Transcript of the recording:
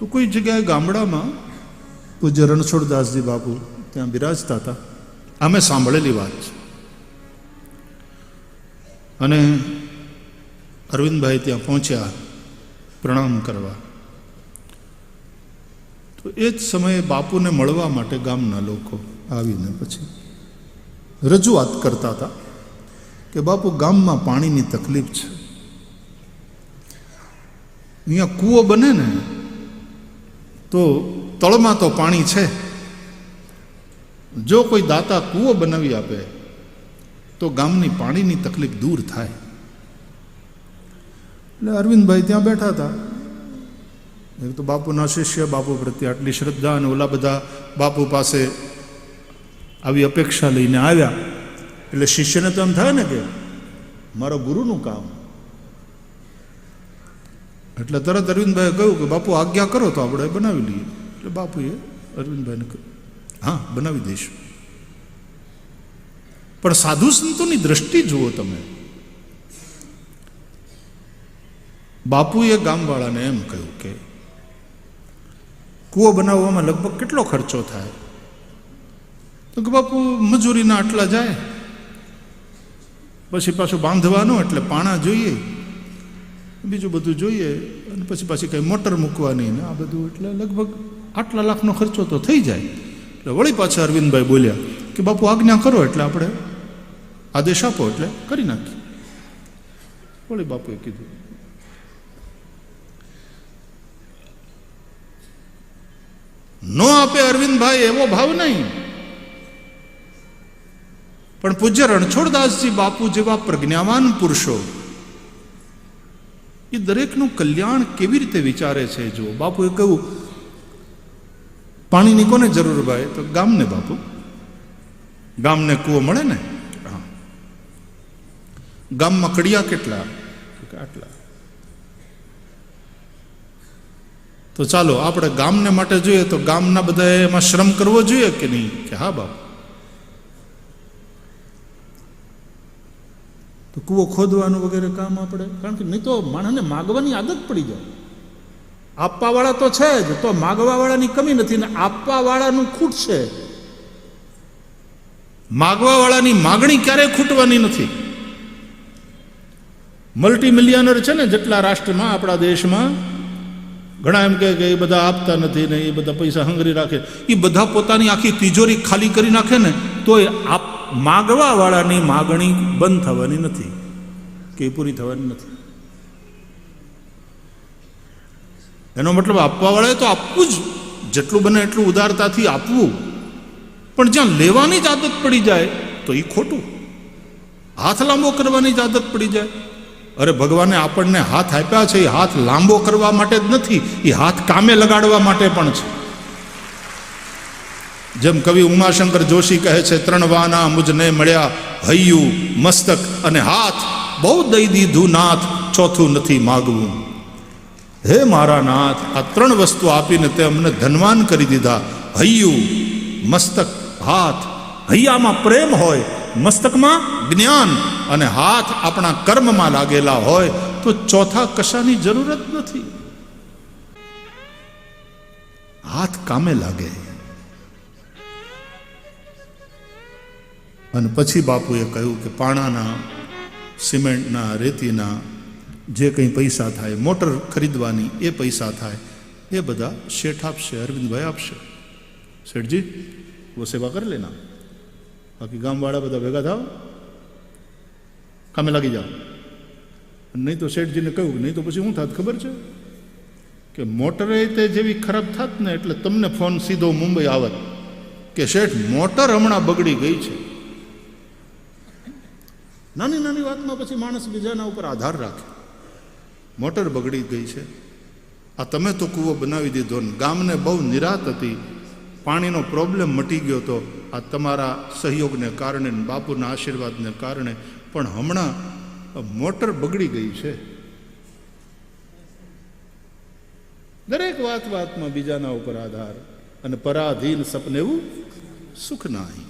તો કોઈ જગ્યાએ ગામડામાં પૂજ્ય રણછોડદાસજી બાપુ ત્યાં બિરાજતા હતા. અમે સાંભળેલી વાત છે. અને અરવિંદભાઈ ત્યાં પહોંચ્યા પ્રણામ કરવા. તો એ જ સમયે બાપુને મળવા માટે ગામના લોકો આવીને પછી રજૂઆત કરતા હતા કે બાપુ, ગામમાં પાણીની તકલીફ છે. અહીંયા કૂવો બને ને તો તળમાં તો પાણી છે, જો કોઈ દાતા કૂવો બનાવી આપે તો ગામની પાણીની તકલીફ દૂર થાય. એટલે અરવિંદભાઈ ત્યાં બેઠા હતા. એક તો બાપુના શિષ્ય, બાપુ પ્રત્યે આટલી શ્રદ્ધા, અને ઓલા બધા બાપુ પાસે આવી અપેક્ષા લઈને આવ્યા. એટલે શિષ્યને તો એમ થાય ને કે મારો ગુરુનું કામ. એટલે તરત અરવિંદભાઈએ કહ્યું કે બાપુ આજ્ઞા કરો તો આપણે બનાવી લઈએ. એટલે બાપુએ અરવિંદભાઈને કહ્યું, હા બનાવી દઈશું, પણ સાધુ સંતોની દ્રષ્ટિ જુઓ તમે. બાપુએ ગામવાળાને એમ કહ્યું કે કૂવો બનાવવામાં લગભગ કેટલો ખર્ચો થાય? તો કે બાપુ, મજૂરીના આટલા જાય, પછી પાછું બાંધવાનું એટલે પાણા જોઈએ, બીજું બધું જોઈએ, અને પછી પાછી કંઈ મોટર મૂકવાની ને આ બધું, એટલે લગભગ આટલા લાખનો ખર્ચો તો થઈ જાય. એટલે વળી પાછા અરવિંદભાઈ બોલ્યા કે બાપુ આજ્ઞા કરો એટલે આપણે આદેશ આપો એટલે કરી નાખીએ. વળી બાપુએ કીધું. નો આપે અરવિંદભાઈ એવો ભાવ નહીં, પણ પૂજ્ય રણછોડદાસજી બાપુ જેવા પ્રજ્ઞાવાન પુરુષો એ દરેકનું કલ્યાણ કેવી રીતે વિચારે છે. જો બાપુએ કહ્યું, પાણીની કોને જરૂર ભાઈ? તો ગામને. બાપુ, ગામને કૂવો મળે ને? હા. ગામમાં કડિયા કેટલા? આટલા. તો ચાલો આપણે ગામને માટે જોઈએ તો ગામના બધા એમાં શ્રમ કરવો જોઈએ કે નહીં? કે હા બાપુ. તો કૂવો ખોદવાનું વગેરે કામ આપણે, કારણ કે નહીં તો માણસને માગવાની આદત પડી જાય. આપવાવાળા તો છે જ, તો માગવાવાળાની કમી નથી, ને આપવાવાળાનું ખૂટ છે. માગવાવાળાની માગણી ક્યારેય ખૂટવાની નથી. મલ્ટી મિલિયનર છે ને જેટલા રાષ્ટ્રમાં, આપણા દેશમાં, ઘણા એમ કે એ બધા આપતા નથી ને એ બધા પૈસા હંગરી રાખે. એ બધા પોતાની આખી તિજોરી ખાલી કરી નાખે ને તો એ માગવાવાળાની માગણી બંધ થવાની નથી કે પૂરી થવાની નથી. એનો મતલબ આપવાવાળાએ તો આપવું જ, જેટલું બને એટલું ઉદારતાથી આપવું. પણ જ્યાં લેવાની જ આદત પડી જાય તો એ ખોટું. હાથ લાંબો કરવાની જ આદત પડી જાય. અરે ભગવાને આપણને હાથ આપ્યા છે, એ હાથ લાંબો કરવા માટે જ નથી, એ હાથ કામે લગાડવા માટે પણ છે. જેમ કવિ ઉમાશંકર જોશી કહે છે, 3 વાના મુજને મળ્યા, હૈયું, મસ્તક અને હાથ, બહુ દઈ દીધું નાથ, ચોથું નથી માગવું. હે મારા નાથ, આ 3 વસ્તુ આપીને તે અમને ધનવાન કરી દીધા. હૈયું, મસ્તક, હાથ. હૈયામાં પ્રેમ હોય, મસ્તકમાં જ્ઞાન, અને હાથ આપણા કર્મમાં લાગેલા હોય તો ચોથા કશાની જરૂરત નથી. હાથ કામે લાગે. અને પછી બાપુએ કહ્યું કે પાણાના, સિમેન્ટના, રેતીના જે કંઈ પૈસા થાય, મોટર ખરીદવાની એ પૈસા થાય, એ બધા શેઠ આપશે, અરવિંદભાઈ આપશે. શેઠજી વો સેવા કરી લેના, બાકી ગામવાળા બધા ભેગા થાવ, કામે લાગી જાઓ. નહીં તો શેઠજીને કહ્યું, નહીં તો પછી શું થાત ખબર છે કે મોટરે તે જેવી ખરાબ થાત ને એટલે તમને ફોન સીધો મુંબઈ આવત કે શેઠ મોટર હમણાં બગડી ગઈ છે. નાની નાની વાતમાં પછી માણસ બીજાના ઉપર આધાર રાખે. મોટર બગડી ગઈ છે, આ તમે તો કૂવો બનાવી દીધો ને ગામને બહુ નિરાત હતી, પાણીનો પ્રોબ્લેમ મટી ગયો તો આ તમારા સહયોગને કારણે, બાપુના આશીર્વાદને કારણે, પણ હમણાં મોટર બગડી ગઈ છે. દરેક વાતમાં બીજાના ઉપર આધાર, અને પરાધીન સપનેવું સુખ નાહી.